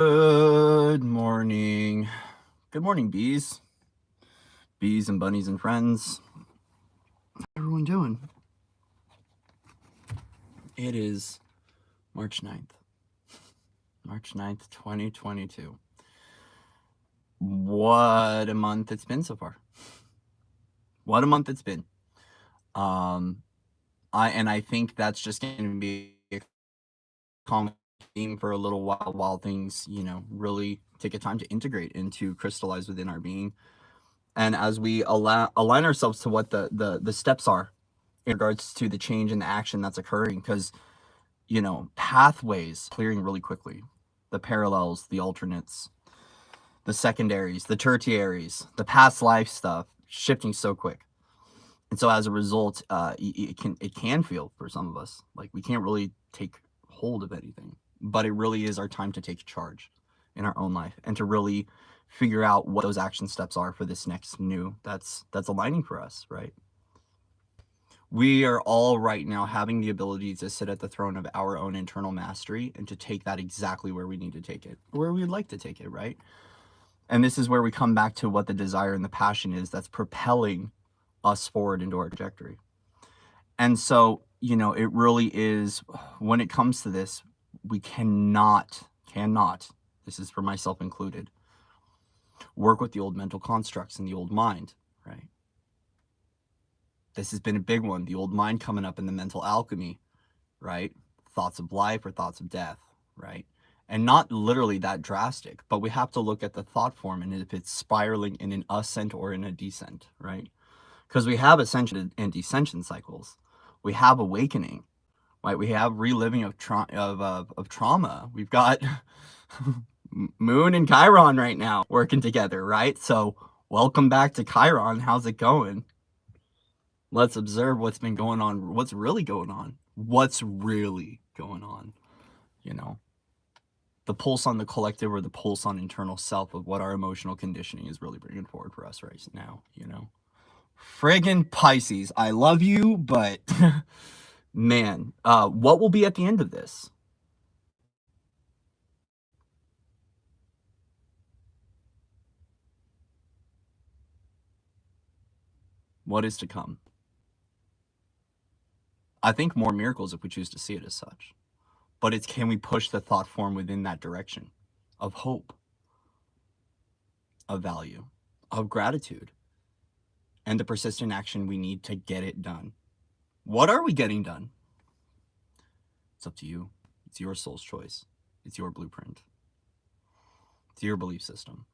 Good morning. Good morning, bees. Bees and bunnies and friends. How's everyone doing? It is March 9th. March 9th, 2022. What a month it's been so far. What a month it's been. I think that's just going to be a common theme for a little while things, really take a time to integrate and to crystallize within our being. And as we align ourselves to what the steps are in regards to the change and the action that's occurring, because pathways clearing really quickly, the parallels, the alternates, the secondaries, the tertiaries, the past life stuff shifting so quick. And so as a result, it can feel for some of us like we can't really take hold of anything, but it really is our time to take charge in our own life and to really figure out what those action steps are for this next new that's aligning for us, right? We are all right now having the ability to sit at the throne of our own internal mastery and to take that exactly where we need to take it, where we'd like to take it, right? And this is where we come back to what the desire and the passion is that's propelling us forward into our trajectory. And so, it really is, when it comes to this, we cannot, this is for myself included, work with the old mental constructs and the old mind, right? This has been a big one. The old mind coming up in the mental alchemy, right? Thoughts of life or thoughts of death, right? And not literally that drastic, but we have to look at the thought form and if it's spiraling in an ascent or in a descent, right? Because we have ascension and descension cycles. We have awakening, right? We have reliving of trauma. We've got Moon and Chiron right now working together, right? So welcome back to Chiron. How's it going? Let's observe what's been going on. What's really going on? The pulse on the collective or the pulse on internal self of what our emotional conditioning is really bringing forward for us right now, Friggin' Pisces, I love you, but man, what will be at the end of this? What is to come? I think more miracles if we choose to see it as such. But it's, can we push the thought form within that direction of hope, of value, of gratitude, and the persistent action we need to get it done? What are we getting done? It's up to you. It's your soul's choice. It's your blueprint. It's your belief system.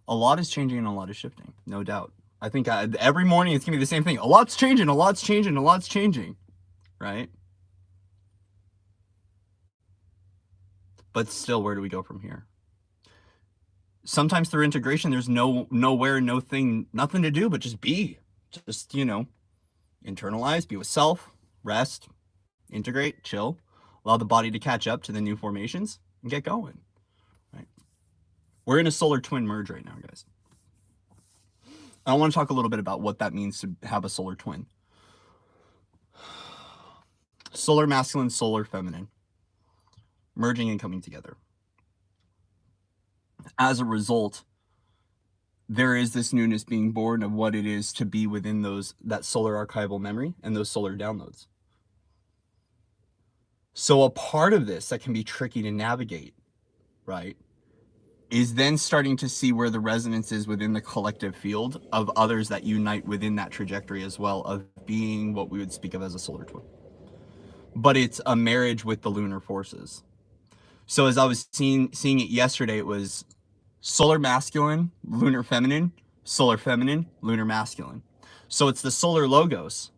A lot is changing and a lot is shifting, no doubt. I think every morning it's going to be the same thing. A lot's changing, a lot's changing, a lot's changing, right? But still, where do we go from here? Sometimes through integration, there's nowhere, no thing, nothing to do but just be. Just, internalize, be with self, rest, integrate, chill, allow the body to catch up to the new formations and get going, right? We're in a solar twin merge right now, guys. I want to talk a little bit about what that means to have a solar twin. Solar masculine, solar feminine, merging and coming together. As a result, there is this newness being born of what it is to be within that solar archival memory and those solar downloads. So a part of this that can be tricky to navigate, right, is then starting to see where the resonance is within the collective field of others that unite within that trajectory as well, of being what we would speak of as a solar twin. But it's a marriage with the lunar forces. So as I was seeing it yesterday, it was solar masculine, lunar feminine, lunar masculine. So it's the solar logos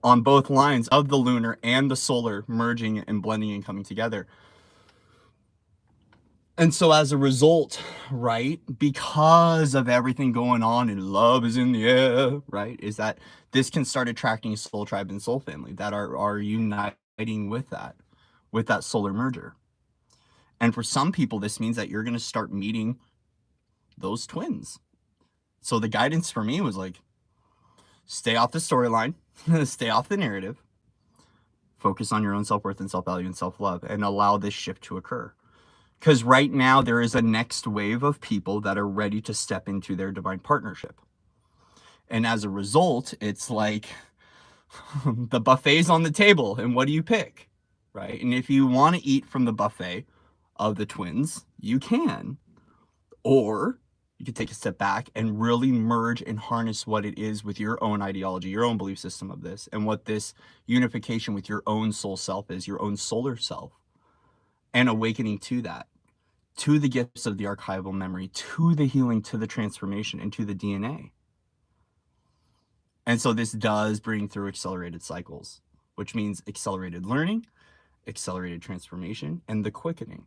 on both lines of the lunar and the solar merging and blending and coming together. And so as a result, right, because of everything going on and love is in the air, right, is that this can start attracting soul tribe and soul family that are uniting with that solar merger. And for some people, this means that you're going to start meeting those twins. So the guidance for me was like, Stay off the storyline, stay off the narrative, focus on your own self-worth and self-value and self-love, and allow this shift to occur. Because right now there is a next wave of people that are ready to step into their divine partnership. And as a result, it's like the buffet's on the table, and what do you pick? Right? And if you want to eat from the buffet of the twins, you can. Or you can take a step back and really merge and harness what it is with your own ideology, your own belief system of this, and what this unification with your own soul self is, your own solar self, and awakening to that, to the gifts of the archival memory, to the healing, to the transformation, and to the DNA. And so this does bring through accelerated cycles, which means accelerated learning, accelerated transformation, and the quickening.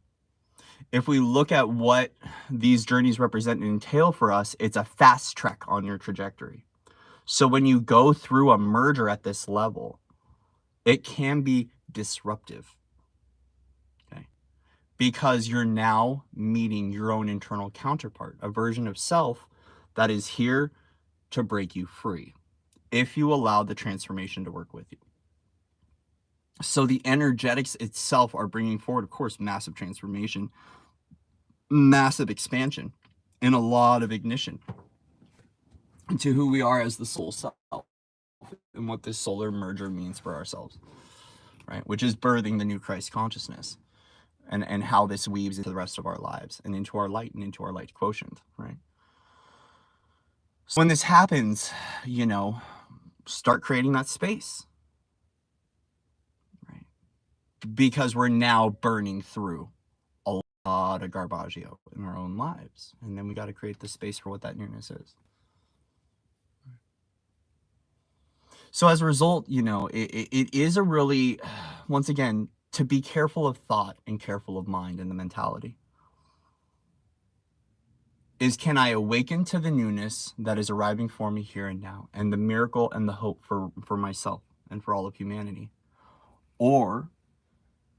If we look at what these journeys represent and entail for us, it's a fast track on your trajectory. So when you go through a merger at this level, it can be disruptive, okay? Because you're now meeting your own internal counterpart, a version of self that is here to break you free, if you allow the transformation to work with you. So the energetics itself are bringing forward, of course, massive transformation, massive expansion, and a lot of ignition into who we are as the soul self and what this solar merger means for ourselves, right? Which is birthing the new Christ consciousness, and how this weaves into the rest of our lives and into our light and into our light quotient, right? So when this happens, start creating that space, right? Because we're now burning through a lot of garbaggio in our own lives. And then we got to create the space for what that newness is. So as a result, it is a really, once again, to be careful of thought and careful of mind and the mentality. Is, can I awaken to the newness that is arriving for me here and now, and the miracle and the hope for myself and for all of humanity? Or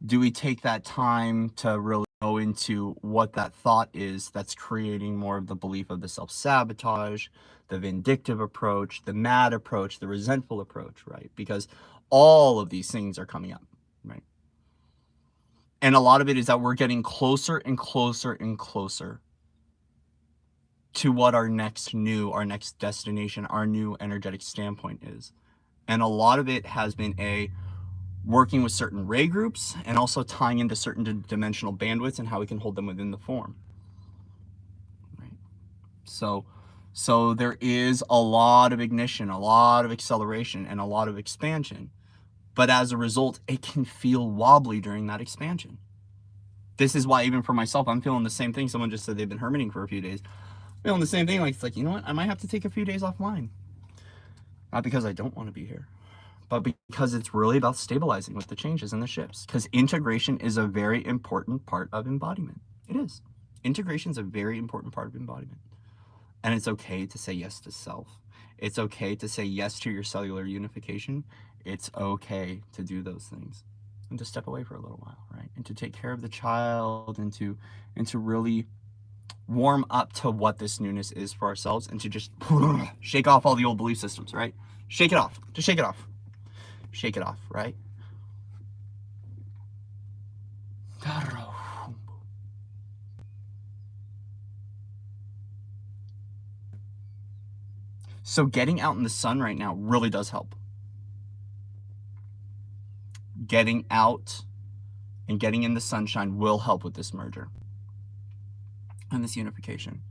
do we take that time to really go into what that thought is that's creating more of the belief of the self-sabotage, the vindictive approach, the mad approach, the resentful approach, right? Because all of these things are coming up, right? And a lot of it is that we're getting closer and closer and closer to what our next destination, our new energetic standpoint is. And a lot of it has been working with certain ray groups and also tying into certain dimensional bandwidths and how we can hold them within the form. Right? So there is a lot of ignition, a lot of acceleration, and a lot of expansion. But as a result, it can feel wobbly during that expansion. This is why, even for myself, I'm feeling the same thing. Someone just said they've been hermiting for a few days. Feeling the same thing. It's like, you know what? I might have to take a few days offline. Not because I don't want to be here, but because it's really about stabilizing with the changes and the shifts. Because integration is a very important part of embodiment. It is. Integration is a very important part of embodiment. And it's okay to say yes to self. It's okay to say yes to your cellular unification. It's okay to do those things and to step away for a little while, right? And to take care of the child and to really warm up to what this newness is for ourselves, and to just shake off all the old belief systems, right? Shake it off. Just shake it off. Shake it off, right? So getting out in the sun right now really does help. Getting out and getting in the sunshine will help with this merger and this unification.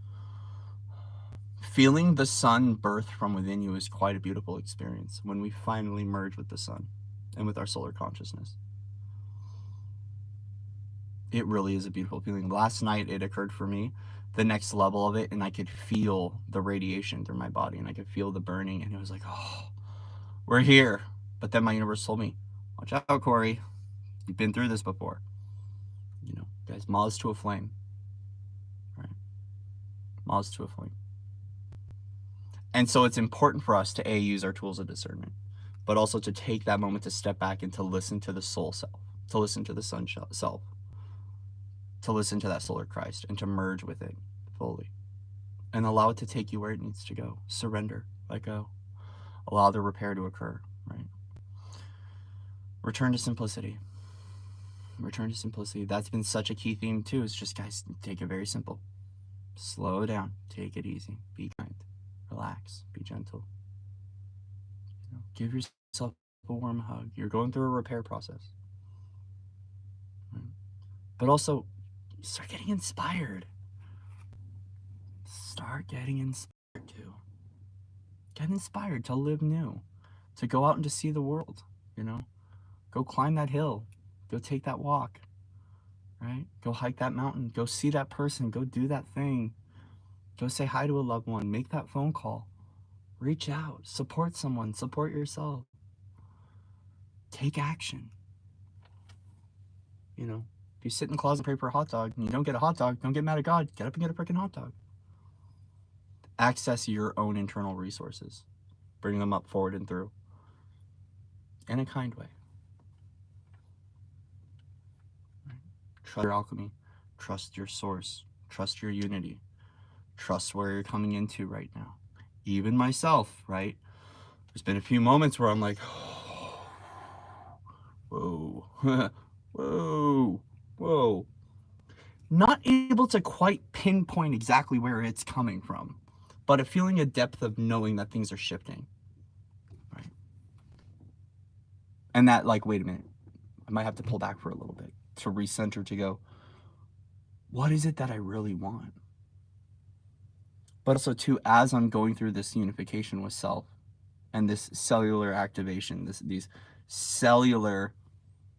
Feeling the sun birth from within you is quite a beautiful experience when we finally merge with the sun and with our solar consciousness. It really is a beautiful feeling. Last night it occurred for me, the next level of it, and I could feel the radiation through my body, and I could feel the burning, and it was like, oh, we're here. But then my universe told me, watch out, Corey. You've been through this before. Guys, moths to a flame. Right? Moths to a flame. And so it's important for us to use our tools of discernment, but also to take that moment to step back and to listen to the soul self, to listen to the sun self, to listen to that solar Christ, and to merge with it fully and allow it to take you where it needs to go. Surrender, let go, allow the repair to occur, right? Return to simplicity. Return to simplicity. That's been such a key theme too. Is just, guys, take it very simple. Slow down. Take it easy. Be kind. Relax. Be gentle. Give yourself a warm hug. You're going through a repair process. Right? But also, start getting inspired. Start getting inspired too. Get inspired to live new, to go out and to see the world, Go climb that hill. Go take that walk, right? Go hike that mountain. Go see that person. Go do that thing. Go say hi to a loved one. Make that phone call. Reach out. Support someone. Support yourself. Take action. If you sit in the closet and pray for a hot dog and you don't get a hot dog, don't get mad at God. Get up and get a freaking hot dog. Access your own internal resources. Bring them up, forward, and through. In a kind way. Trust your alchemy. Trust your source. Trust your unity. Trust where you're coming into right now. Even myself, right? There's been a few moments where I'm like, whoa, whoa, whoa. Not able to quite pinpoint exactly where it's coming from, but feeling a depth of knowing that things are shifting, right? And that, like, wait a minute, I might have to pull back for a little bit to recenter, to go, what is it that I really want? But also, too, as I'm going through this unification with self and this cellular activation, these cellular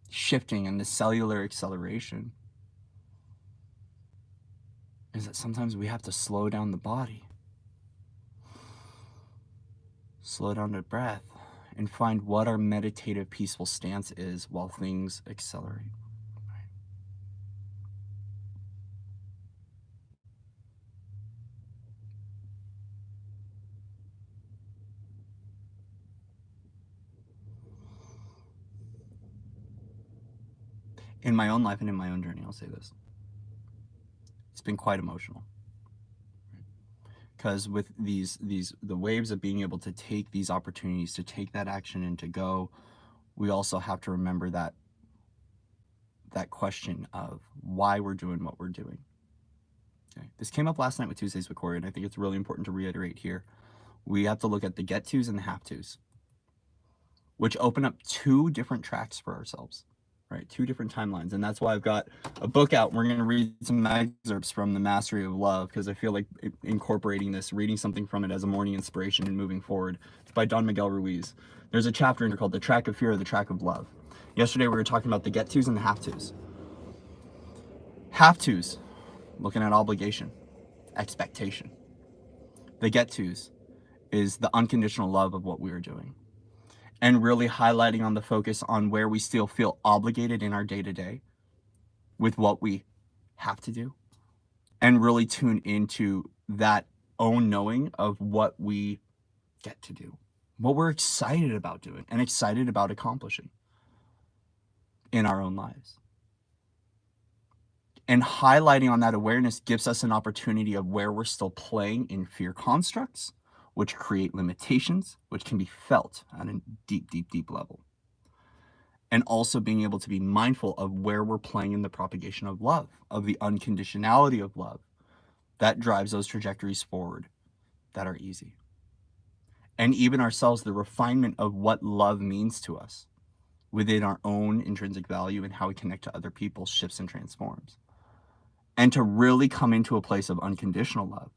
shifting and the cellular acceleration, is that sometimes we have to slow down the body, slow down the breath, and find what our meditative, peaceful stance is while things accelerate. In my own life and in my own journey, I'll say this. It's been quite emotional. Because with the waves of being able to take these opportunities, to take that action and to go, we also have to remember that question of why we're doing what we're doing. Okay. This came up last night with Tuesdays with Corey, and I think it's really important to reiterate here. We have to look at the get tos and the have tos, which open up two different tracks for ourselves, right? Two different timelines. And that's why I've got a book out. We're going to read some excerpts from The Mastery of Love, because I feel like incorporating this, reading something from it as a morning inspiration and moving forward. It's by Don Miguel Ruiz. There's a chapter in there called The Track of Fear or The Track of Love. Yesterday we were talking about the get tos and the have tos. Have tos, looking at obligation, expectation. The get tos is the unconditional love of what we are doing, and really highlighting on the focus on where we still feel obligated in our day-to-day with what we have to do, and really tune into that own knowing of what we get to do, what we're excited about doing and excited about accomplishing in our own lives. And highlighting on that awareness gives us an opportunity of where we're still playing in fear constructs, which create limitations, which can be felt at a deep, deep, deep level. And also being able to be mindful of where we're playing in the propagation of love, of the unconditionality of love that drives those trajectories forward that are easy. And even ourselves, the refinement of what love means to us within our own intrinsic value and how we connect to other people shifts and transforms. And to really come into a place of unconditional love,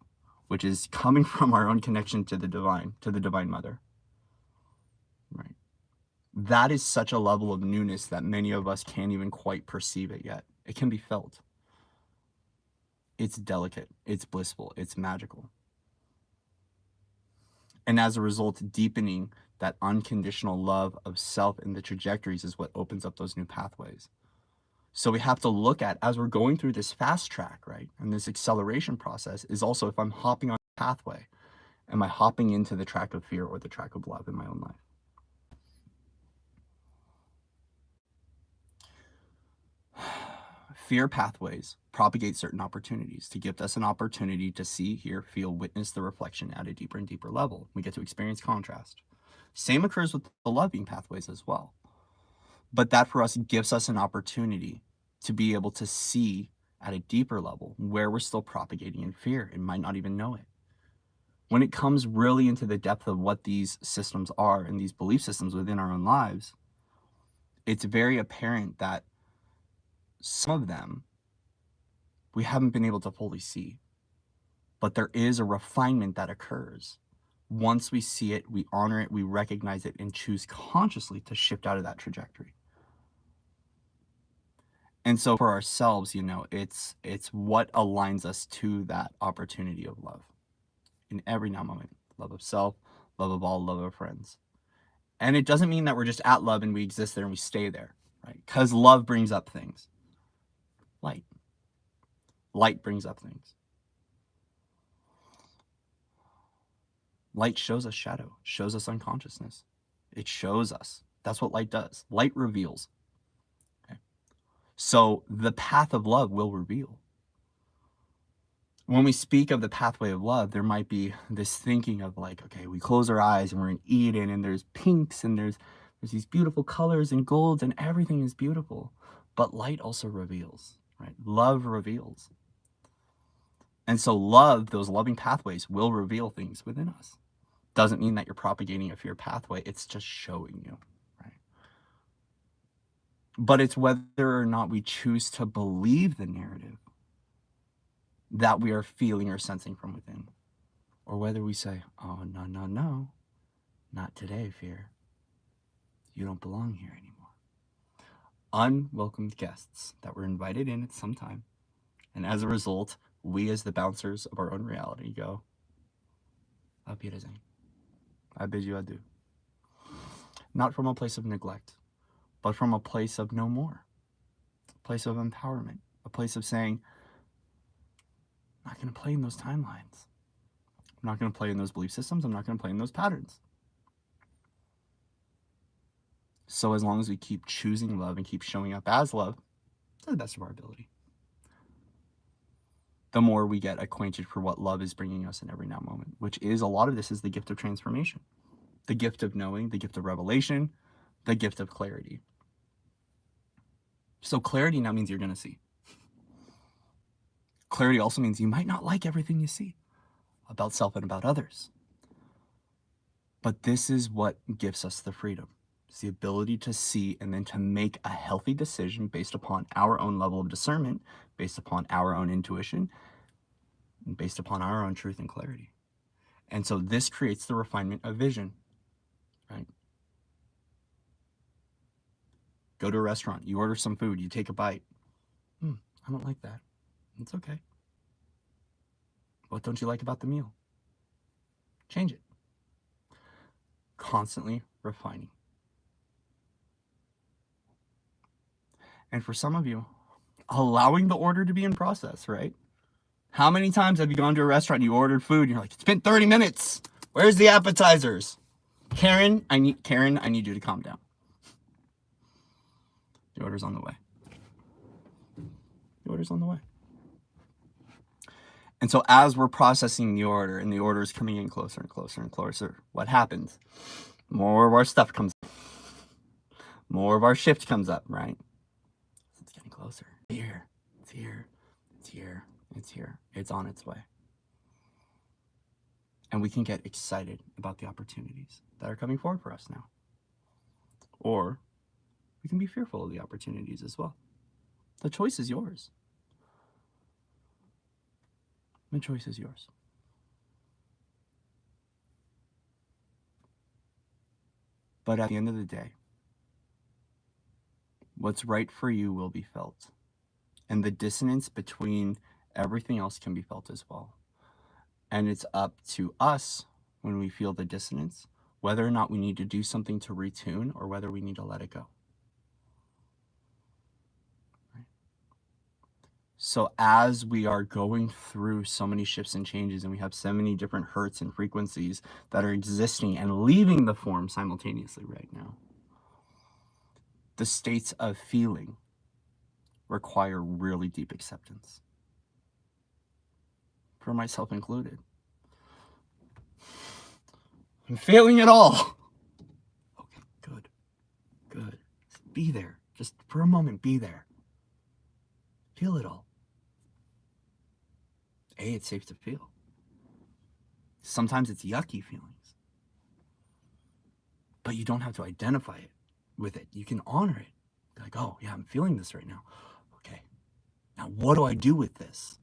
which is coming from our own connection to the divine mother, right? That is such a level of newness that many of us can't even quite perceive it yet. It can be felt. It's delicate, it's blissful, it's magical. And as a result, deepening that unconditional love of self and the trajectories is what opens up those new pathways. So we have to look at, as we're going through this fast track, right, and this acceleration process, is also, if I'm hopping on a pathway, am I hopping into the track of fear or the track of love in my own life? Fear pathways propagate certain opportunities to give us an opportunity to see, hear, feel, witness the reflection at a deeper and deeper level. We get to experience contrast. Same occurs with the loving pathways as well. But that for us gives us an opportunity to be able to see at a deeper level where we're still propagating in fear and might not even know it. When it comes really into the depth of what these systems are and these belief systems within our own lives, it's very apparent that some of them we haven't been able to fully see. But there is a refinement that occurs. Once we see it, we honor it, we recognize it, and choose consciously to shift out of that trajectory. And so for ourselves, it's what aligns us to that opportunity of love in every now moment. Love of self, love of all, love of friends. And it doesn't mean that we're just at love and we exist there and we stay there, right? Because love brings up things. Light. Light brings up things. Light shows us shadow, shows us unconsciousness. It shows us. That's what light does. Light reveals. Okay? So the path of love will reveal. When we speak of the pathway of love, there might be this thinking of like, okay, we close our eyes and we're in Eden and there's pinks and there's these beautiful colors and golds and everything is beautiful. But light also reveals, right? Love reveals. And so love, those loving pathways will reveal things within us. Doesn't mean that you're propagating a fear pathway. It's just showing you, right? But it's whether or not we choose to believe the narrative that we are feeling or sensing from within, or whether we say, oh, no, not today, fear. You don't belong here anymore. Unwelcomed guests that were invited in at some time. And as a result, we as the bouncers of our own reality go, Auf Wiedersehen. I bid you adieu. Not from a place of neglect, but from a place of no more. A place of empowerment. A place of saying, I'm not going to play in those timelines. I'm not going to play in those belief systems. I'm not going to play in those patterns. So as long as we keep choosing love and keep showing up as love to the best of our ability, the more we get acquainted for what love is bringing us in every now moment, which is a lot of this is the gift of transformation, the gift of knowing, the gift of revelation, the gift of clarity. So clarity now means you're going to see. Clarity also means you might not like everything you see about self and about others. But this is what gives us the freedom. It's the ability to see and then to make a healthy decision based upon our own level of discernment, based upon our own intuition, and based upon our own truth and clarity. And so this creates the refinement of vision, right? Go to a restaurant, you order some food, you take a bite. I don't like that. It's okay. What don't you like about the meal? Change it. Constantly refining. And for some of you, allowing the order to be in process, right? How many times have you gone to a restaurant and you ordered food and you're like, it's been 30 minutes. Where's the appetizers? Karen, I need you to calm down. The order's on the way. The order's on the way. And so as we're processing the order and the order is coming in closer and closer and closer, what happens? More of our stuff comes up. More of our shift comes up, right? It's getting closer. Here. It's here. It's here. It's here. It's on its way. And we can get excited about the opportunities that are coming forward for us now. Or we can be fearful of the opportunities as well. The choice is yours. The choice is yours. But at the end of the day, what's right for you will be felt. And the dissonance between everything else can be felt as well. And it's up to us when we feel the dissonance, whether or not we need to do something to retune or whether we need to let it go. Right? So as we are going through so many shifts and changes and we have so many different hurts and frequencies that are existing and leaving the form simultaneously right now, the states of feeling require really deep acceptance. For myself included. I'm feeling it all. be there. Just for a moment, be there. Feel it all. It's safe to feel. Sometimes it's yucky feelings. But you don't have to identify it with it. You can honor it. Be like, oh, yeah, I'm feeling this right now. Okay. Now, what do I do with this?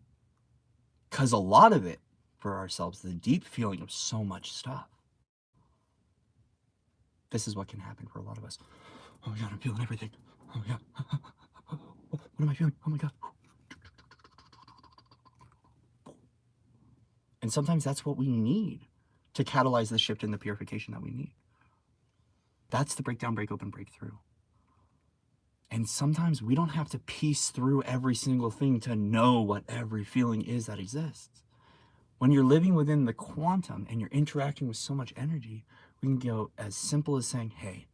Because a lot of it, for ourselves, the deep feeling of so much stuff. This is what can happen for a lot of us. Oh my God, I'm feeling everything. Oh my God. What am I feeling? Oh my God. And sometimes that's what we need to catalyze the shift and the purification that we need. That's the breakdown, break open, breakthrough. And sometimes we don't have to piece through every single thing to know what every feeling is that exists. When you're living within the quantum and you're interacting with so much energy, we can go as simple as saying, hey,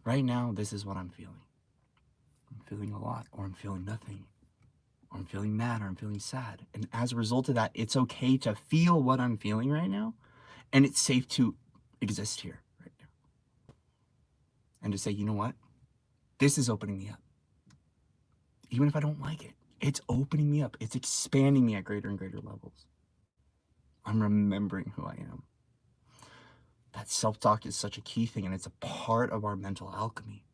right now, this is what I'm feeling. I'm feeling a lot, or I'm feeling nothing, or I'm feeling mad, or I'm feeling sad. And as a result of that, it's okay to feel what I'm feeling right now, and it's safe to exist here right now. And to say, you know what? This is opening me up. Even if I don't like it, it's opening me up. It's expanding me at greater and greater levels. I'm remembering who I am. That self-talk is such a key thing, and it's a part of our mental alchemy.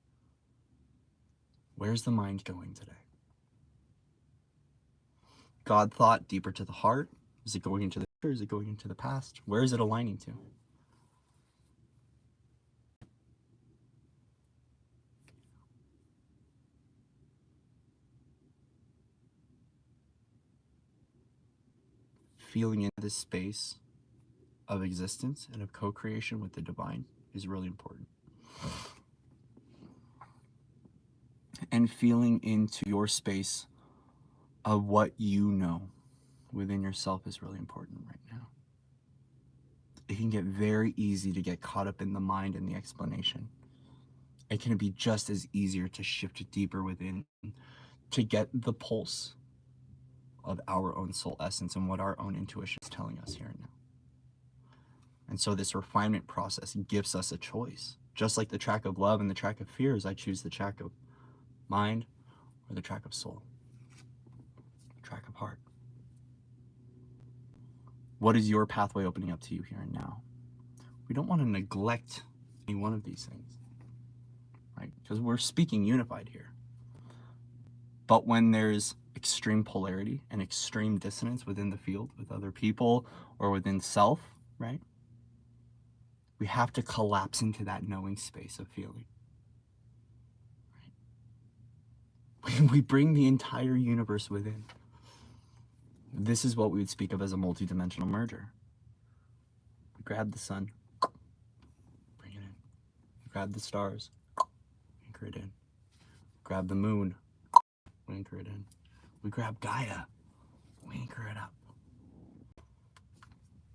Where's the mind going today? God thought deeper to the heart? Is it going into the future? Is it going into the past? Where is it aligning to? Feeling into this space of existence and of co-creation with the divine is really important. And feeling into your space of what you know within yourself is really important right now. It can get very easy to get caught up in the mind and the explanation. It can be just as easier to shift deeper within, to get the pulse of our own soul essence and what our own intuition is telling us here and now. And so this refinement process gives us a choice. Just like the track of love and the track of fears, I choose the track of mind or the track of soul, track of heart. What is your pathway opening up to you here and now? We don't want to neglect any one of these things, right? Because we're speaking unified here. But when there's extreme polarity and extreme dissonance within the field with other people or within self, right? We have to collapse into that knowing space of feeling. Right? We bring the entire universe within. This is what we would speak of as a multidimensional merger. We grab the sun, bring it in. We grab the stars, anchor it in. Grab the moon, anchor it in. We grab Gaia, we anchor it up.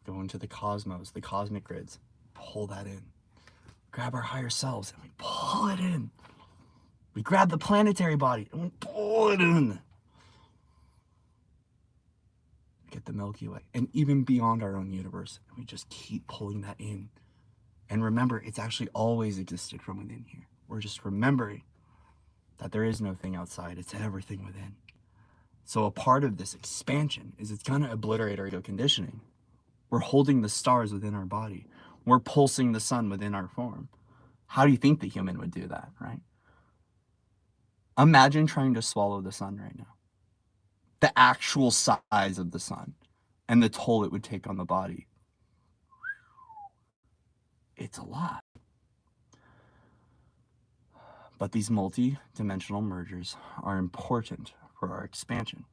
Go into the cosmos, the cosmic grids, pull that in. Grab our higher selves and we pull it in. We grab the planetary body and we pull it in. Get the Milky Way and even beyond our own universe. And we just keep pulling that in. And remember, it's actually always existed from within here. We're just remembering that there is no thing outside. It's everything within. So a part of this expansion is it's going to obliterate our ego conditioning. We're holding the stars within our body. We're pulsing the sun within our form. How do you think the human would do that, right? Imagine trying to swallow the sun right now. The actual size of the sun and the toll it would take on the body. It's a lot. But these multi-dimensional mergers are important for our expansion.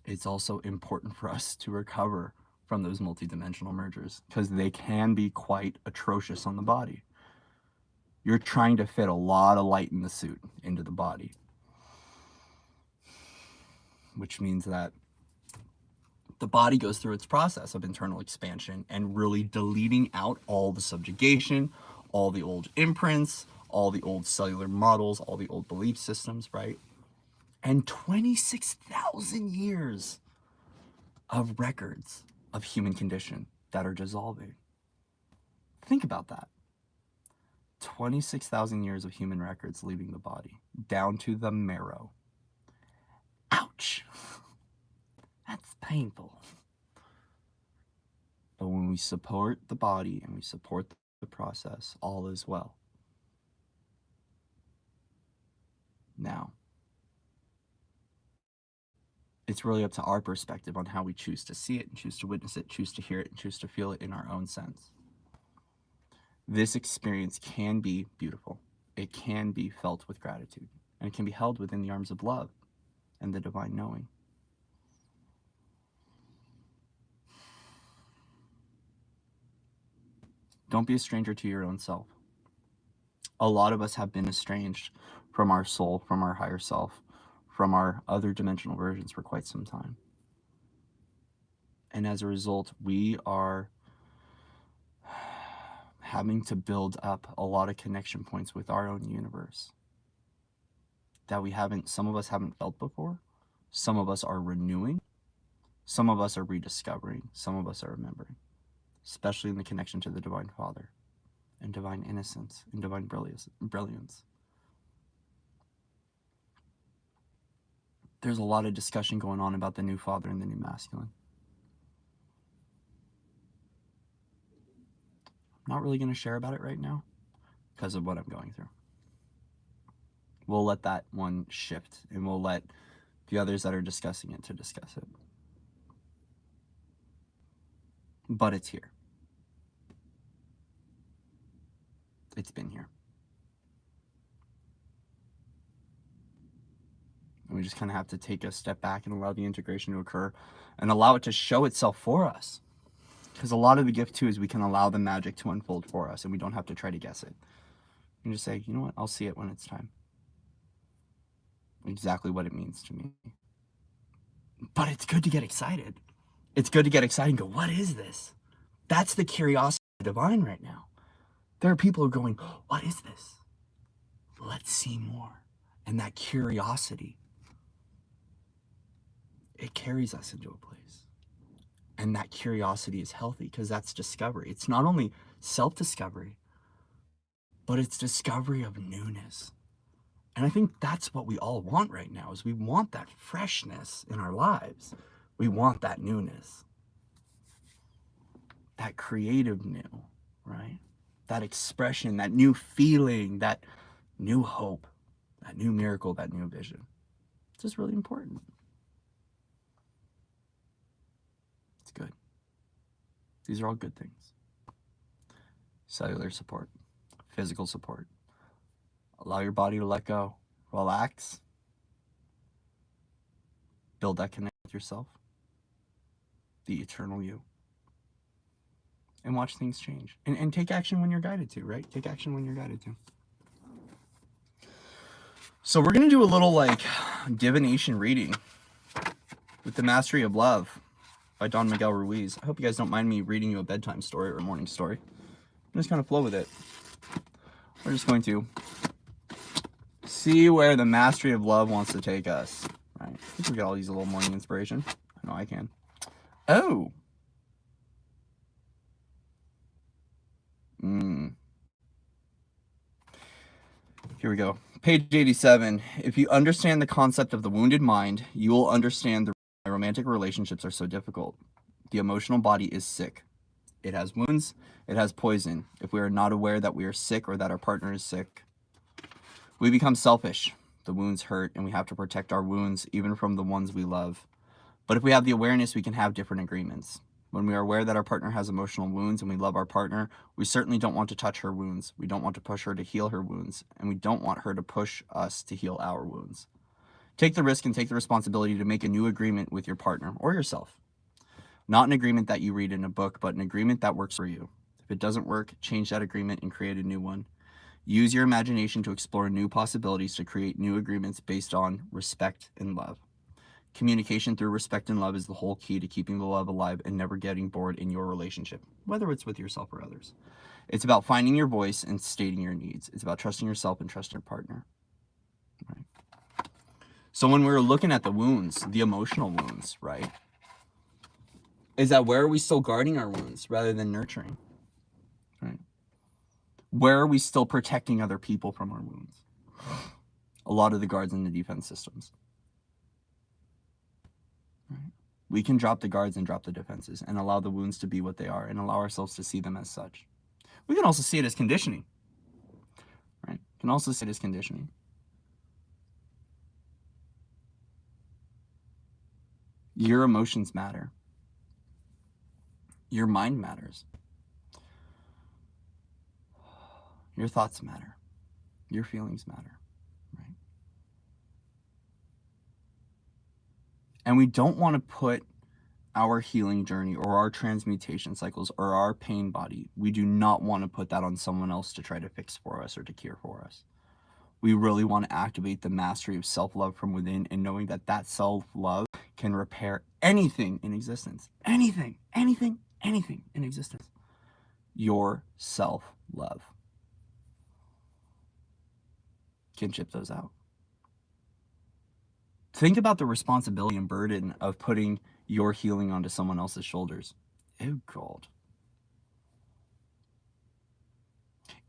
It's also important for us to recover from those multi-dimensional mergers because they can be quite atrocious on the body. You're trying to fit a lot of light in the suit into the body, which means that the body goes through its process of internal expansion and really deleting out all the subjugation, all the old imprints, all the old cellular models, all the old belief systems, right? And 26,000 years of records of human condition that are dissolving. Think about that. 26,000 years of human records leaving the body, down to the marrow. Ouch! That's painful. But when we support the body and we support the process, all is well. Now, it's really up to our perspective on how we choose to see it and choose to witness it, choose to hear it, and choose to feel it in our own sense. This experience can be beautiful. It can be felt with gratitude, and it can be held within the arms of love and the divine knowing. Don't be a stranger to your own self. A lot of us have been estranged from our soul, from our higher self, from our other dimensional versions for quite some time. And as a result, we are having to build up a lot of connection points with our own universe that some of us haven't felt before. Some of us are renewing. Some of us are rediscovering. Some of us are remembering, especially in the connection to the Divine Father and divine innocence and divine brilliance. There's a lot of discussion going on about the new father and the new masculine. I'm not really going to share about it right now because of what I'm going through. We'll let that one shift, and we'll let the others that are discussing it to discuss it. But it's here. It's been here. And we just kind of have to take a step back and allow the integration to occur and allow it to show itself for us. Because a lot of the gift, too, is we can allow the magic to unfold for us, and we don't have to try to guess it. You can just say, you know what, I'll see it when it's time. Exactly what it means to me. But it's good to get excited. It's good to get excited and go, what is this? That's the curiosity of the divine right now. There are people who are going, what is this? Let's see more. And that curiosity, it carries us into a place. And that curiosity is healthy because that's discovery. It's not only self-discovery, but it's discovery of newness. And I think that's what we all want right now, is we want that freshness in our lives. We want that newness. That creative new, right? That expression, that new feeling, that new hope, that new miracle, that new vision. It's just really important. It's good. These are all good things. Cellular support, physical support. Allow your body to let go. Relax. Build that connection with yourself, the eternal you. And watch things change. And take action when you're guided to, right? Take action when you're guided to. So we're going to do a little divination reading with The Mastery of Love by Don Miguel Ruiz. I hope you guys don't mind me reading you a bedtime story or a morning story. I'm just kind of flow with it. We're just going to see where the mastery of love wants to take us. Right? I think we got all these a little morning inspiration. I know I can. Oh. Here we go. Page 87. If you understand the concept of the wounded mind, you will understand why romantic relationships are so difficult. The emotional body is sick. It has wounds. It has poison. If we are not aware that we are sick or that our partner is sick, we become selfish. The wounds hurt, and we have to protect our wounds, even from the ones we love. But if we have the awareness, we can have different agreements. When we are aware that our partner has emotional wounds and we love our partner, we certainly don't want to touch her wounds. We don't want to push her to heal her wounds, and we don't want her to push us to heal our wounds. Take the risk and take the responsibility to make a new agreement with your partner or yourself. Not an agreement that you read in a book, but an agreement that works for you. If it doesn't work, change that agreement and create a new one. Use your imagination to explore new possibilities to create new agreements based on respect and love. Communication through respect and love is the whole key to keeping the love alive and never getting bored in your relationship, whether it's with yourself or others. It's about finding your voice and stating your needs. It's about trusting yourself and trusting your partner. Right? So when we're looking at the wounds, the emotional wounds, right? Is that where are we still guarding our wounds rather than nurturing? Right? Where are we still protecting other people from our wounds? A lot of the guards in the defense systems. Right? We can drop the guards and drop the defenses and allow the wounds to be what they are and allow ourselves to see them as such. We can also see it as conditioning. Right? We can also see it as conditioning. Your emotions matter. Your mind matters. Your thoughts matter. Your feelings matter. Right? And we don't want to put our healing journey or our transmutation cycles or our pain body, we do not want to put that on someone else to try to fix for us or to cure for us. We really want to activate the mastery of self-love from within and knowing that that self-love can repair anything in existence. Anything in existence. Your self-love can chip those out. Think about the responsibility and burden of putting your healing onto someone else's shoulders. Oh, God.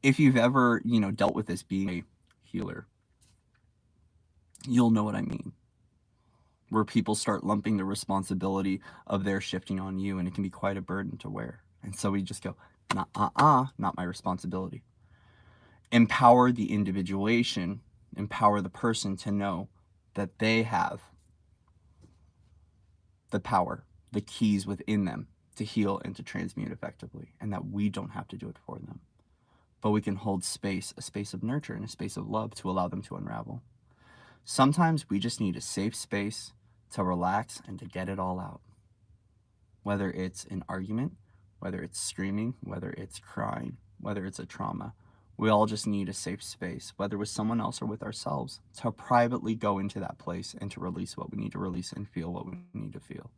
If you've ever, dealt with this being a healer, you'll know what I mean. Where people start lumping the responsibility of their shifting on you, and it can be quite a burden to wear. And so we just go, not my responsibility. Empower the individuation, empower the person to know that they have the power, the keys within them to heal and to transmute effectively, and that we don't have to do it for them. But we can hold space, a space of nurture and a space of love to allow them to unravel. Sometimes we just need a safe space to relax and to get it all out. Whether it's an argument, whether it's screaming, whether it's crying, whether it's a trauma, we all just need a safe space, whether with someone else or with ourselves, to privately go into that place and to release what we need to release and feel what we need to feel.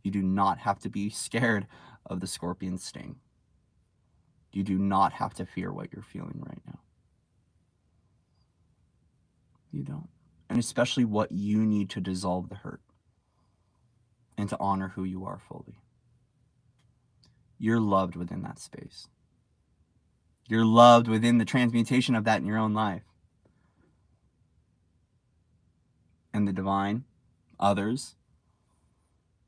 You do not have to be scared of the scorpion sting. You do not have to fear what you're feeling right now. You don't. And especially what you need to dissolve the hurt and to honor who you are fully. You're loved within that space. You're loved within the transmutation of that in your own life. And the divine, others,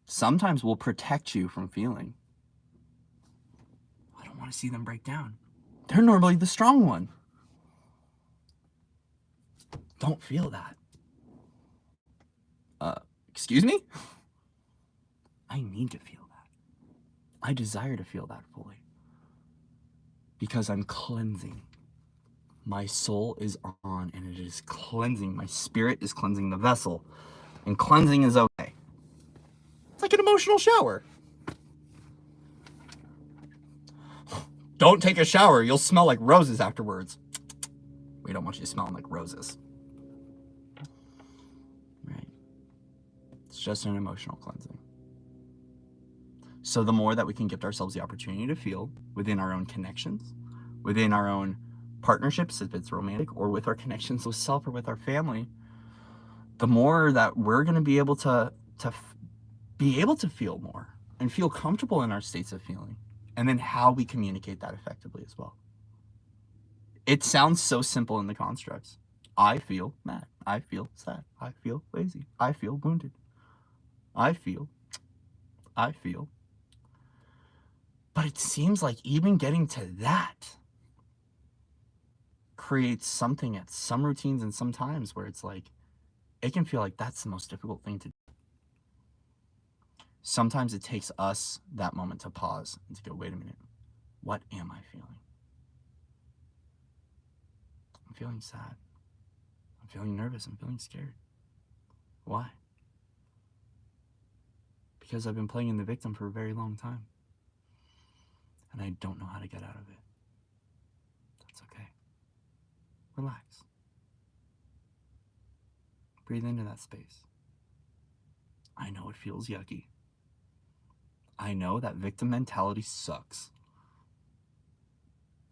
sometimes will protect you from feeling. I don't want to see them break down. They're normally the strong one. Don't feel that. Excuse me? I need to feel that. I desire to feel that fully. Because I'm cleansing. My soul is on and it is cleansing. My spirit is cleansing the vessel. And cleansing is okay. It's like an emotional shower. Don't take a shower. You'll smell like roses afterwards. We don't want you smelling like roses. Right? It's just an emotional cleansing. So the more that we can give ourselves the opportunity to feel within our own connections, within our own partnerships, if it's romantic, or with our connections with self or with our family, the more that we're going to be able to feel more and feel comfortable in our states of feeling, and then how we communicate that effectively as well. It sounds so simple in the constructs. I feel mad. I feel sad. I feel lazy. I feel wounded. I feel. But it seems like even getting to that creates something at some routines and some times where it's like, it can feel like that's the most difficult thing to do. Sometimes it takes us that moment to pause and to go, wait a minute, what am I feeling? I'm feeling sad. I'm feeling nervous. I'm feeling scared. Why? Because I've been playing the victim for a very long time. And I don't know how to get out of it. That's okay. Relax. Breathe into that space. I know it feels yucky. I know that victim mentality sucks.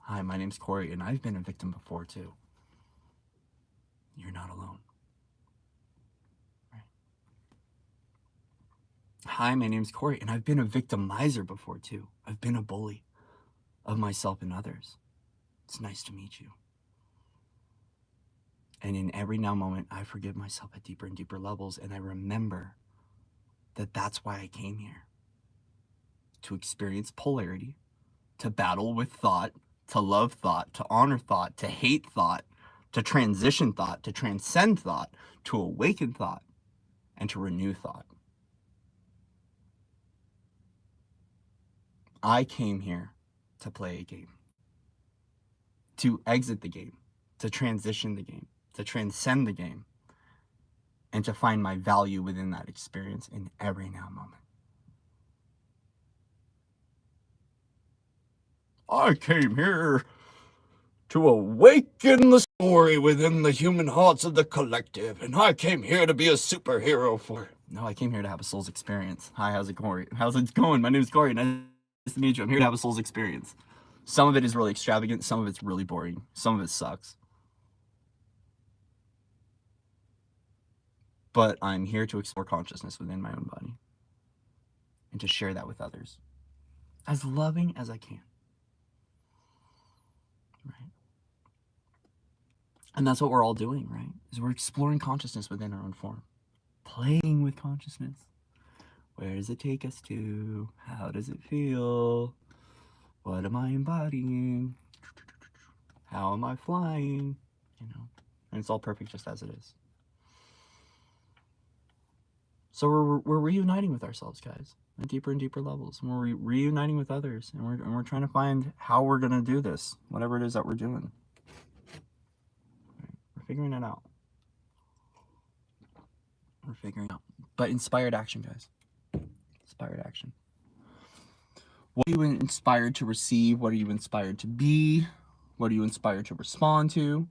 Hi, my name's Corey, and I've been a victim before too. You're not alone. Right? Hi, my name's Corey, and I've been a victimizer before too. I've been a bully of myself and others. It's nice to meet you. And in every now moment, I forgive myself at deeper and deeper levels, and I remember that that's why I came here. To experience polarity, to battle with thought, to love thought, to honor thought, to hate thought, to transition thought, to transcend thought, to awaken thought, and to renew thought. I came here to play a game, to exit the game, to transition the game, to transcend the game, and to find my value within that experience in every now moment. I came here to awaken the story within the human hearts of the collective, and I came here to be a superhero for... No, I came here to have a soul's experience. Hi, how's it going? How's it going? My name is Corey. Nice to meet you. I'm here to have a soul's experience. Some of it is really extravagant. Some of it's really boring. Some of it sucks. But I'm here to explore consciousness within my own body and to share that with others as loving as I can. Right? And that's what we're all doing, right? Is we're exploring consciousness within our own form. Playing with consciousness. Where does it take us to? How does it feel? What am I embodying? How am I flying? You know, and it's all perfect just as it is. So we're reuniting with ourselves, guys, at deeper and deeper levels. And we're reuniting with others, and we're trying to find how we're gonna do this, whatever it is that we're doing. We're figuring it out. We're figuring it out. But inspired action, guys. Inspired action. What are you inspired to receive? What are you inspired to be? What are you inspired to respond to?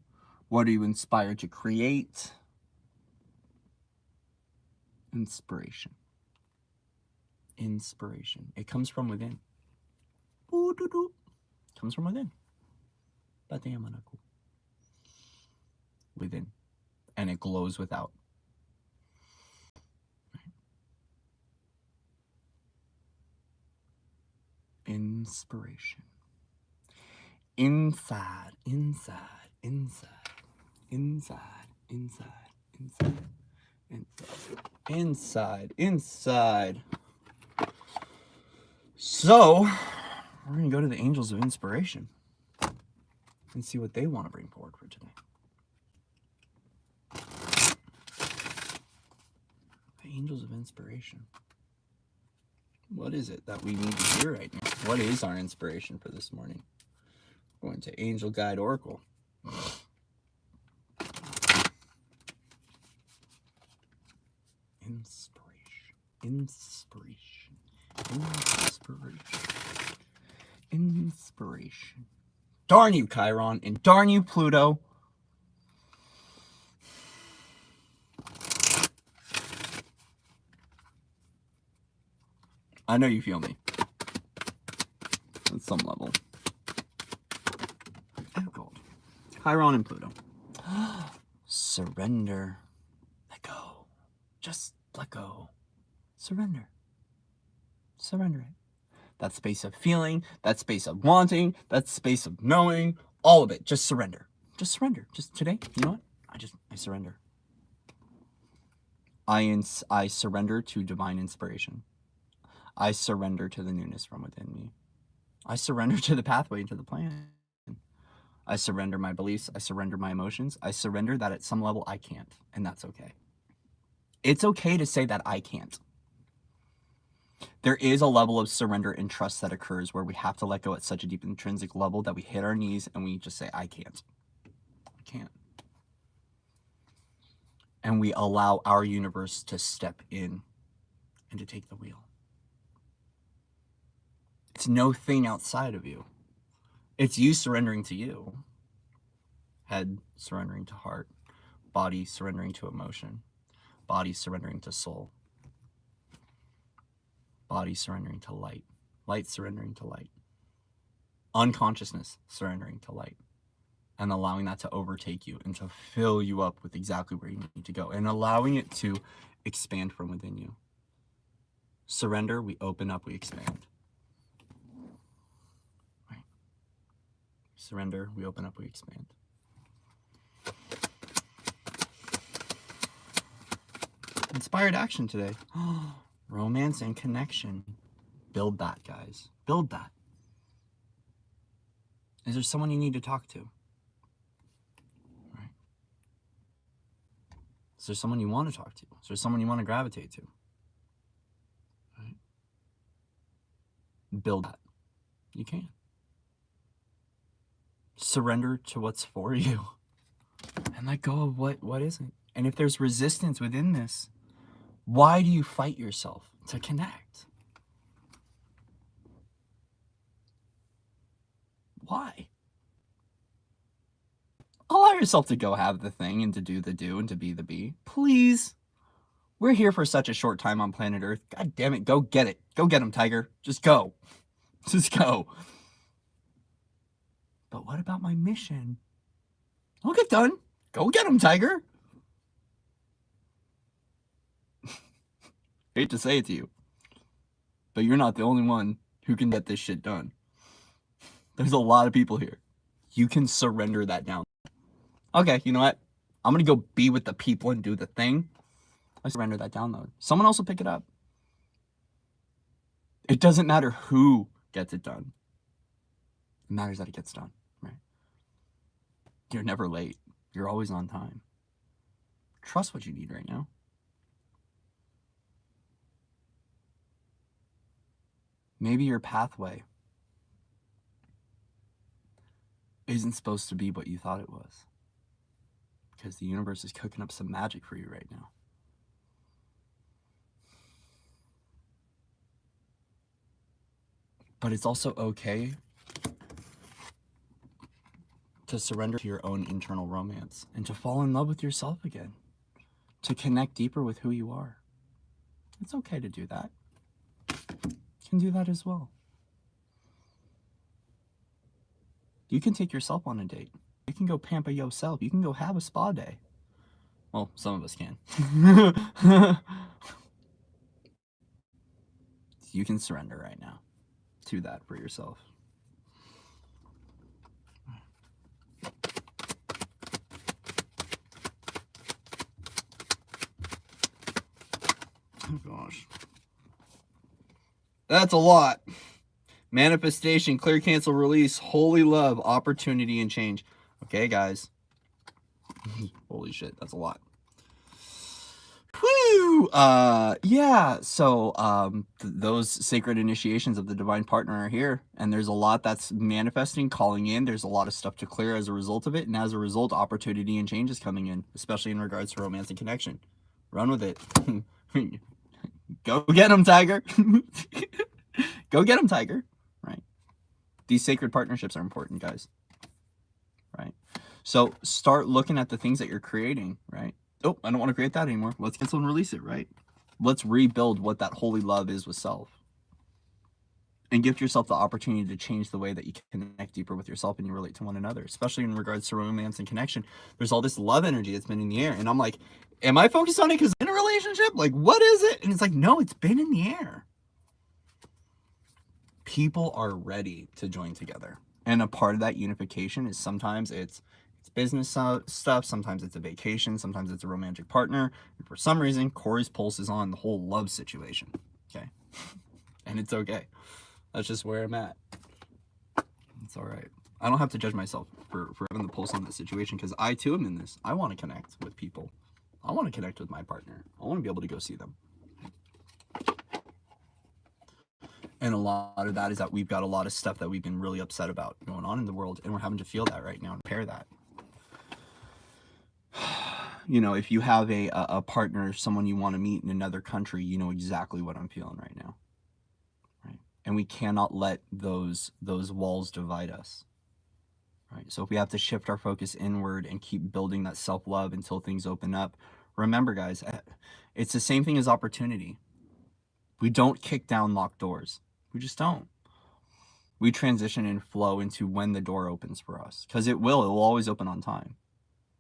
What are you inspired to create? Inspiration. Inspiration. It comes from within. It comes from within. Within. And it glows without. Inspiration. Inside, inside, inside, inside, inside, inside, inside, inside. So, we're going to go to the angels of inspiration and see what they want to bring forward for today. The angels of inspiration. What is it that we need to hear right now? What is our inspiration for this morning? Going to Angel Guide Oracle. Inspiration. Inspiration. Inspiration. Inspiration. Darn you, Chiron, and darn you, Pluto. I know you feel me. At some level. Oh, gold. Chiron and Pluto. Surrender. Let go. Just let go. Surrender. Surrender it. That space of feeling, that space of wanting, that space of knowing, all of it. Just surrender. Just surrender. Just today, you know what? I surrender. I surrender to divine inspiration. I surrender to the newness from within me. I surrender to the pathway into the plan. I surrender my beliefs. I surrender my emotions. I surrender that at some level I can't, and that's okay. It's okay to say that I can't. There is a level of surrender and trust that occurs where we have to let go at such a deep intrinsic level that we hit our knees and we just say, I can't. I can't. And we allow our universe to step in and to take the wheel. It's no thing outside of you. It's you surrendering to you. Head surrendering to heart. Body surrendering to emotion. Body surrendering to soul. Body surrendering to light. Light surrendering to light. Unconsciousness surrendering to light. And allowing that to overtake you and to fill you up with exactly where you need to go. And allowing it to expand from within you. Surrender, we open up, we expand. surrender, we open up, we expand. Inspired action today. Romance and connection. Build that, guys. Build that. Is there someone you need to talk to? Right. Is there someone you want to talk to? Is there someone you want to gravitate to? Right. Build that. You can. Surrender to what's for you. And let go of what isn't. And if there's resistance within this, why do you fight yourself to connect? Why? Allow yourself to go have the thing and to do the do and to be the be. Please. We're here for such a short time on planet Earth. God damn it. Go get it. Go get him, Tiger. Just go. Just go. But what about my mission? I'll get done. Go get him, Tiger. Hate to say it to you, but you're not the only one who can get this shit done. There's a lot of people here. You can surrender that down. Okay, you know what? I'm going to go be with the people and do the thing. I surrender that download. Someone else will pick it up. It doesn't matter who gets it done. It matters that it gets done, right? You're never late. You're always on time. Trust what you need right now. Maybe your pathway isn't supposed to be what you thought it was, because the universe is cooking up some magic for you right now. But it's also okay to surrender to your own internal romance and to fall in love with yourself again, to connect deeper with who you are. It's okay to do that. You can do that as well. You can take yourself on a date. You can go pamper yourself. You can go have a spa day. Well, some of us can. You can surrender right now to that for yourself. Oh gosh. That's a lot. Manifestation, clear, cancel, release, holy love, opportunity, and change. Okay, guys. Holy shit, that's a lot. Woo! Yeah, so those sacred initiations of the divine partner are here, and there's a lot that's manifesting, calling in. There's a lot of stuff to clear as a result of it, and as a result, opportunity and change is coming in, especially in regards to romance and connection. Run with it. Go get him, Tiger. Go get him, Tiger. Right? These sacred partnerships are important, guys. Right? So start looking at the things that you're creating, right? Oh, I don't want to create that anymore. Let's cancel and release it, right? Let's rebuild what that holy love is with self. And give yourself the opportunity to change the way that you connect deeper with yourself and you relate to one another, especially in regards to romance and connection. There's all this love energy that's been in the air. And I'm like, am I focused on it because I'm in a relationship? Like, what is it? And it's like, no, it's been in the air. People are ready to join together. And a part of that unification is sometimes it's business stuff, sometimes it's a vacation, sometimes it's a romantic partner. And for some reason, Corey's pulse is on the whole love situation. Okay. And it's okay. That's just where I'm at. It's all right. I don't have to judge myself for having the pulse on this situation, because I too am in this. I want to connect with people. I want to connect with my partner. I want to be able to go see them. And a lot of that is that we've got a lot of stuff that we've been really upset about going on in the world, and we're having to feel that right now and pair that. You know, if you have a partner, someone you want to meet in another country, you know exactly what I'm feeling right now. Right? And we cannot let those walls divide us. Right? So if we have to shift our focus inward and keep building that self-love until things open up, remember, guys, it's the same thing as opportunity. We don't kick down locked doors. We just don't. We transition and flow into when the door opens for us, because it will always open on time.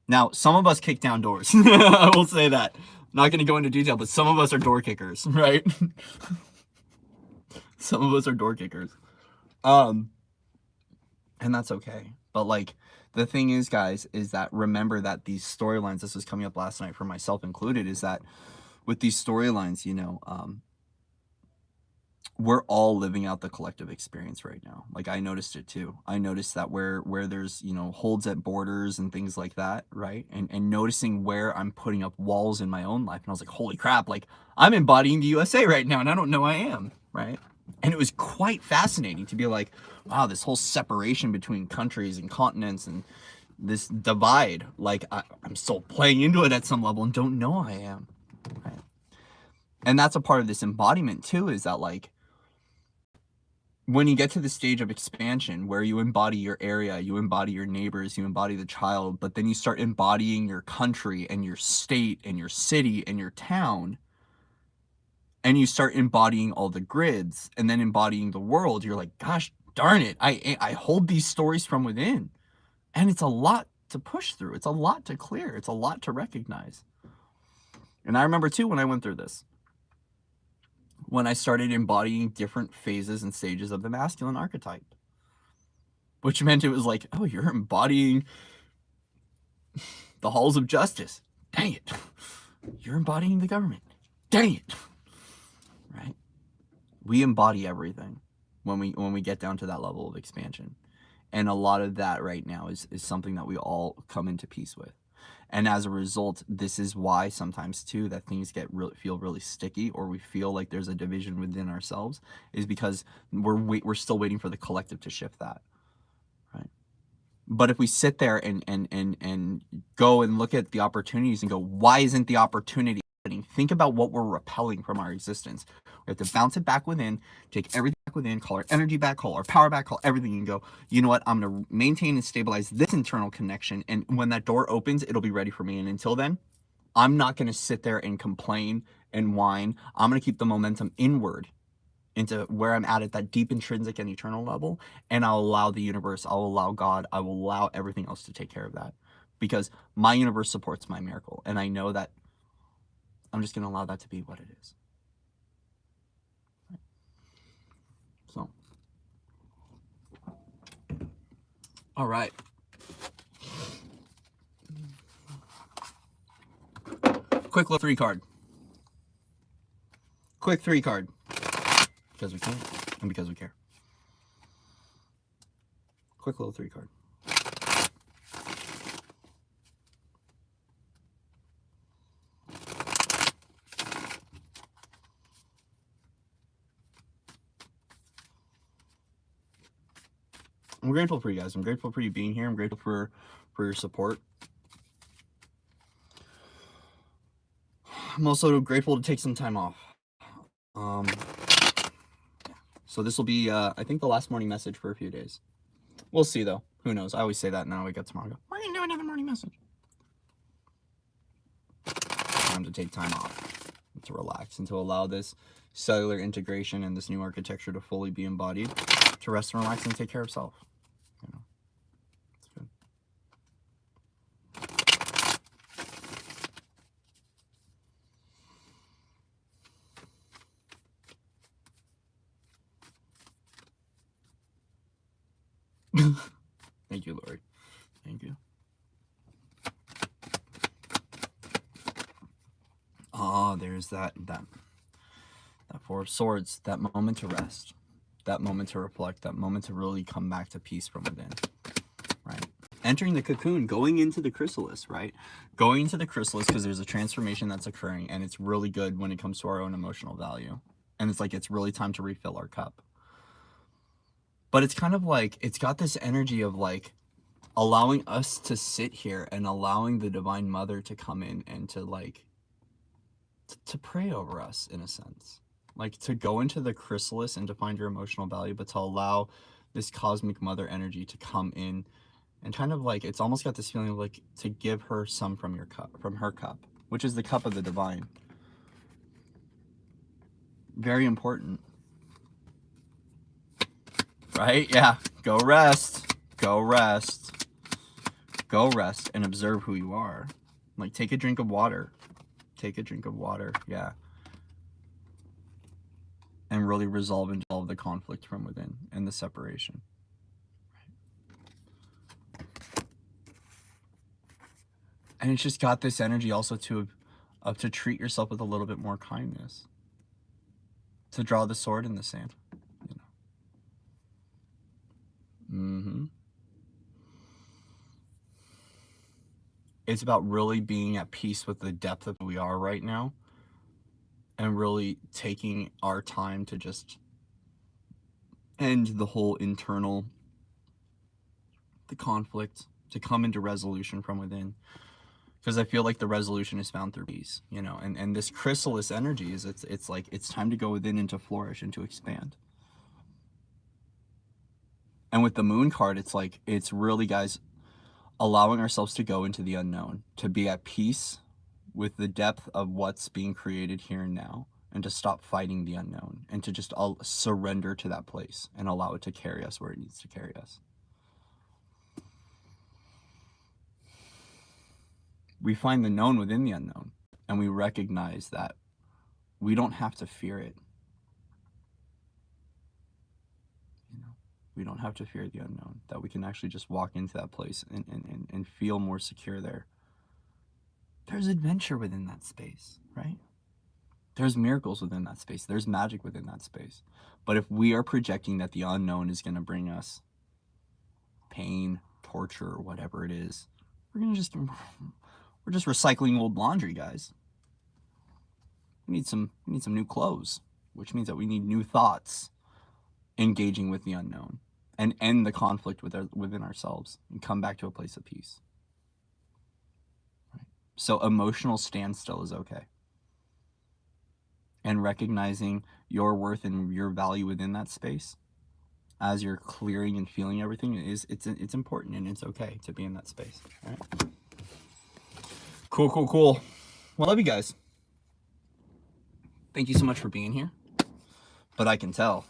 Now, some of us kick down doors. I will say that. I'm not going to go into detail, but some of us are door kickers, right? Some of us are door kickers. And that's okay. But like, the thing is, guys, is that remember that these storylines, this was coming up last night for myself included, is that with these storylines, you know, we're all living out the collective experience right now. Like, I noticed it too. I noticed that where there's, you know, holds at borders and things like that, right? And noticing where I'm putting up walls in my own life. And I was like, holy crap, like, I'm embodying the USA right now, and I don't know I am, right? And it was quite fascinating to be like, wow, this whole separation between countries and continents and this divide, like, I'm still playing into it at some level and don't know I am, right? And that's a part of this embodiment too, is that like, when you get to the stage of expansion where you embody your area, you embody your neighbors, you embody the child, but then you start embodying your country and your state and your city and your town, and you start embodying all the grids and then embodying the world, you're like, gosh darn it, I hold these stories from within. And it's a lot to push through. It's a lot to clear. It's a lot to recognize. And I remember too, when I went through this, when I started embodying different phases and stages of the masculine archetype, which meant it was like, oh, you're embodying the halls of justice. Dang it. You're embodying the government. Dang it. Right? We embody everything when we get down to that level of expansion. And a lot of that right now is something that we all come into peace with. And as a result, this is why sometimes too that things feel really sticky, or we feel like there's a division within ourselves, is because we're still waiting for the collective to shift that, right? But if we sit there and go and look at the opportunities and go, why isn't the opportunity happening? Think about what we're repelling from our existence. We have to bounce it back within, take everything back within, call our energy back, call our power back, call everything, and go, you know what? I'm going to maintain and stabilize this internal connection. And when that door opens, it'll be ready for me. And until then, I'm not going to sit there and complain and whine. I'm going to keep the momentum inward into where I'm at that deep intrinsic and eternal level. And I'll allow the universe, I'll allow God, I will allow everything else to take care of that, because my universe supports my miracle. And I know that I'm just going to allow that to be what it is. So, all right. Quick little 3 card. Quick 3 card. Because we can and because we care. Quick little 3 card. I'm grateful for you guys. I'm grateful for you being here. I'm grateful for your support. I'm also grateful to take some time off. So this will be, I think, the last morning message for a few days. We'll see, though. Who knows? I always say that, and then I wake up tomorrow and go, we're going to do another morning message. Time to take time off, to relax, and to allow this cellular integration and this new architecture to fully be embodied, to rest and relax and take care of self. You know, it's good. Thank you, Lori. Thank you. Oh, there's that 4 of Swords, that moment to rest, that moment to reflect, that moment to really come back to peace from within, right? Entering the cocoon, going into the chrysalis, right? Going into the chrysalis because there's a transformation that's occurring, and it's really good when it comes to our own emotional value. And it's like, it's really time to refill our cup. But it's kind of like, it's got this energy of like allowing us to sit here and allowing the Divine Mother to come in and to like, to pray over us in a sense. Like to go into the chrysalis and to find your emotional value, but to allow this cosmic mother energy to come in and kind of like, it's almost got this feeling of like to give her some from your cup, from her cup, which is the cup of the divine. Very important. Right? Yeah. Go rest. Go rest. Go rest and observe who you are. Like take a drink of water. Take a drink of water. Yeah. And really resolve and solve the conflict from within and the separation. And it's just got this energy also to treat yourself with a little bit more kindness, to draw the sword in the sand, you know. It's about really being at peace with the depth of who we are right now, and really taking our time to just end the whole internal, the conflict, to come into resolution from within. Because I feel like the resolution is found through peace, you know, and this chrysalis energy is, it's like, it's time to go within and to flourish and to expand. And with the moon card, it's like, it's really, guys, allowing ourselves to go into the unknown, to be at peace with the depth of what's being created here and now, and to stop fighting the unknown, and to just surrender to that place and allow it to carry us where it needs to carry us. We find the known within the unknown, and we recognize that we don't have to fear it. You know, we don't have to fear the unknown, that we can actually just walk into that place and feel more secure there. There's adventure within that space, right? There's miracles within that space. There's magic within that space. But if we are projecting that the unknown is going to bring us pain, torture, or whatever it is, we're just recycling old laundry, guys. We need some new clothes, which means that we need new thoughts, engaging with the unknown, and end the conflict within ourselves and come back to a place of peace. Right? So emotional standstill is okay. And recognizing your worth and your value within that space, as you're clearing and feeling everything, it's important, and it's okay to be in that space. All right? Cool. Well, love you guys. Thank you so much for being here. But I can tell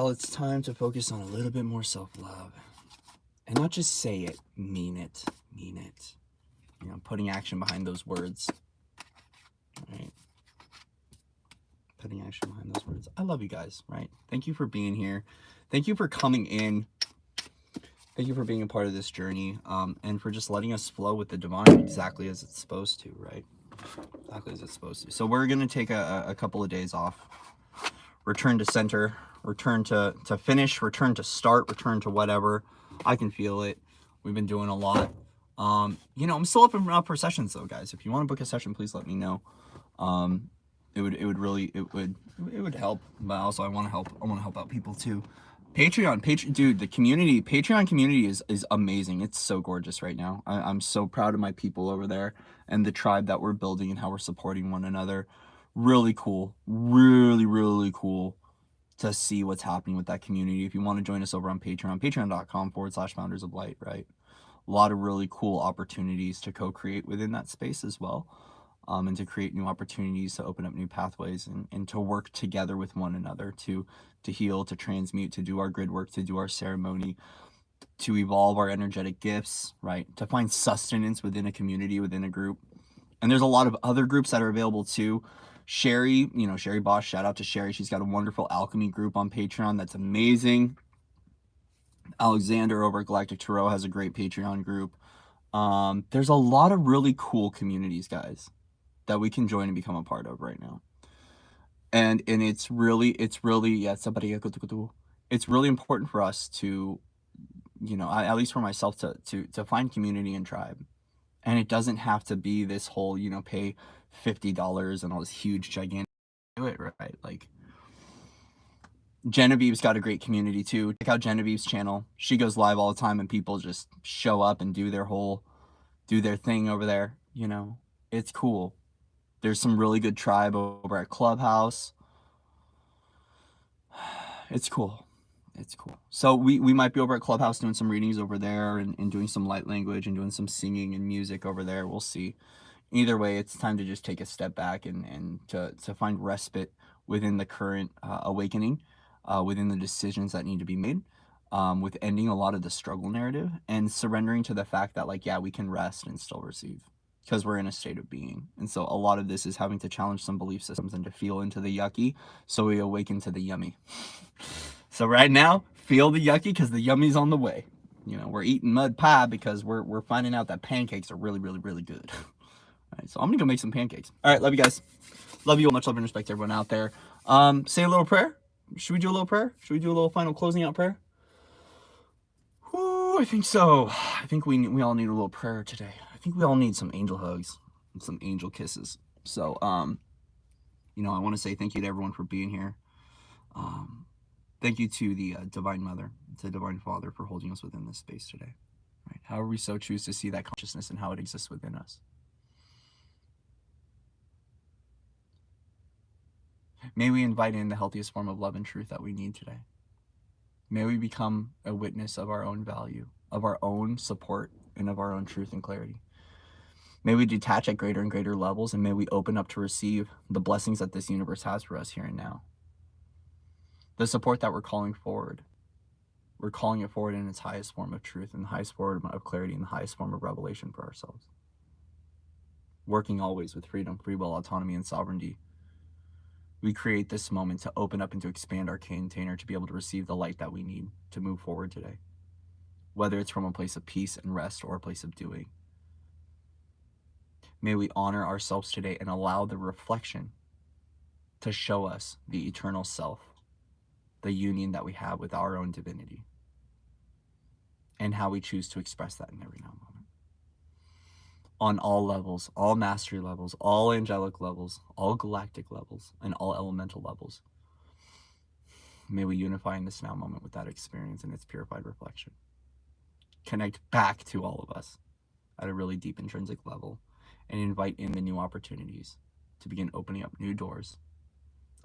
it's time to focus on a little bit more self-love, and not just say it, mean it. You know, putting action behind those words. Right? Putting action behind those words. I love you guys, right? Thank you for being here. Thank you for coming in. Thank you for being a part of this journey, and for just letting us flow with the divine exactly as it's supposed to, right? Exactly as it's supposed to. So we're going to take a couple of days off. Return to center. Return to finish. Return to start. Return to whatever. I can feel it. We've been doing a lot. You know, I'm still open up for sessions though, guys. If you want to book a session, please let me know. It would help, but also I want to help out people too. Patreon, dude, the Patreon community is amazing. It's so gorgeous right now. I'm so proud of my people over there and the tribe that we're building and how we're supporting one another. Really cool, really cool to see what's happening with that community. If you want to join us over on Patreon, patreon.com/foundersoflight, right? A lot of really cool opportunities to co-create within that space as well. And to create new opportunities, to open up new pathways, and to work together with one another, to heal, to transmute, to do our grid work, to do our ceremony, to evolve our energetic gifts, right? To find sustenance within a community, within a group. And there's a lot of other groups that are available too. Sherry, Sherry Boss, shout out to Sherry. She's got a wonderful alchemy group on Patreon that's amazing. Alexander over at Galactic Tarot has a great Patreon group. There's a lot of really cool communities, guys, that we can join and become a part of right now. And it's really it's really important for us to, at least for myself, to find community and tribe. And it doesn't have to be this whole, pay $50 and all this huge gigantic do it, right? Like, Genevieve's got a great community too. Check out Genevieve's channel. She goes live all the time and people just show up and do their thing over there. It's cool. There's some really good tribe over at Clubhouse. It's cool. So we might be over at Clubhouse doing some readings over there, and doing some light language and doing some singing and music over there. We'll see. Either way, it's time to just take a step back and to find respite within the current awakening, within the decisions that need to be made, with ending a lot of the struggle narrative and surrendering to the fact that, we can rest and still receive, because we're in a state of being. And so a lot of this is having to challenge some belief systems and to feel into the yucky so we awaken to the yummy. So right now, feel the yucky, because the yummy's on the way. we're eating mud pie because we're finding out that pancakes are really, really, really good. All right, so I'm gonna go make some pancakes. All right, love you guys. Love you all. Much love and respect to everyone out there. Say a little prayer. Should we do a little prayer? Should we do a little final closing out prayer? Ooh, I think so. I think we all need a little prayer today. I think we all need some angel hugs and some angel kisses. So, I want to say thank you to everyone for being here. Thank you to the Divine Mother, to Divine Father, for holding us within this space today. Right? However we so choose to see that consciousness and how it exists within us. May we invite in the healthiest form of love and truth that we need today. May we become a witness of our own value, of our own support, and of our own truth and clarity. May we detach at greater and greater levels, and may we open up to receive the blessings that this universe has for us here and now. The support that we're calling forward, we're calling it forward in its highest form of truth, and the highest form of clarity, and the highest form of revelation for ourselves. Working always with freedom, free will, autonomy, and sovereignty, we create this moment to open up and to expand our container to be able to receive the light that we need to move forward today. Whether it's from a place of peace and rest or a place of doing. May we honor ourselves today and allow the reflection to show us the eternal self, the union that we have with our own divinity, and how we choose to express that in every now and moment. On all levels, all mastery levels, all angelic levels, all galactic levels, and all elemental levels. May we unify in this now moment with that experience and its purified reflection. Connect back to all of us at a really deep intrinsic level and invite in the new opportunities to begin opening up new doors,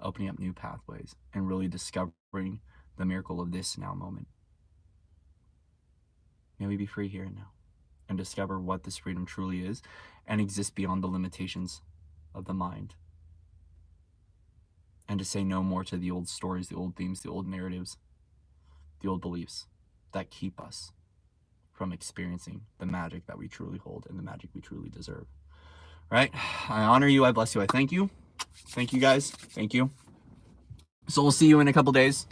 opening up new pathways, and really discovering the miracle of this now moment. May we be free here and now and discover what this freedom truly is and exist beyond the limitations of the mind. And to say no more to the old stories, the old themes, the old narratives, the old beliefs that keep us from experiencing the magic that we truly hold and the magic we truly deserve. Right? I honor you. I bless you. I thank you. Thank you, guys. Thank you. So we'll see you in a couple days.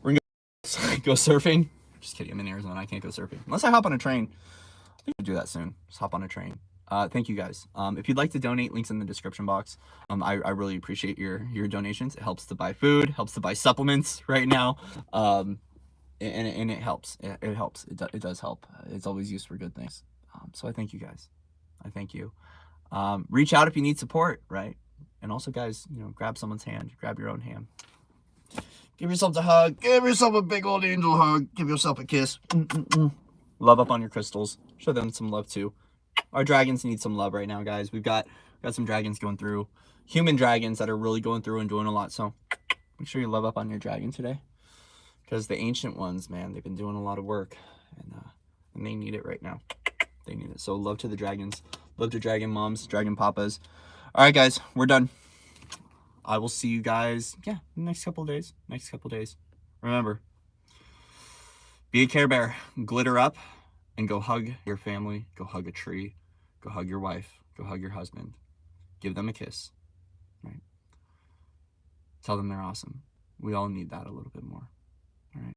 We're going to go surfing. Just kidding. I'm in Arizona. I can't go surfing. Unless I hop on a train. I think I'll do that soon. Just hop on a train. Thank you, guys. If you'd like to donate, links in the description box. I really appreciate your donations. It helps to buy food, helps to buy supplements right now. And it helps. It helps. It does help. It's always used for good things. So I thank you, guys. I thank you. Reach out if you need support, right? And also, guys, grab someone's hand. Grab your own hand. Give yourself a hug. Give yourself a big old angel hug. Give yourself a kiss. Love up on your crystals. Show them some love, too. Our dragons need some love right now, guys. We've got some dragons going through. Human dragons that are really going through and doing a lot. So make sure you love up on your dragon today. Because the ancient ones, man, they've been doing a lot of work. And they need it right now. They need it. So love to the dragons. Love to dragon moms, dragon papas. All right, guys, we're done. I will see you guys, in the next couple of days. Remember, be a Care Bear. Glitter up and go hug your family. Go hug a tree. Go hug your wife. Go hug your husband. Give them a kiss. Right? Tell them they're awesome. We all need that a little bit more.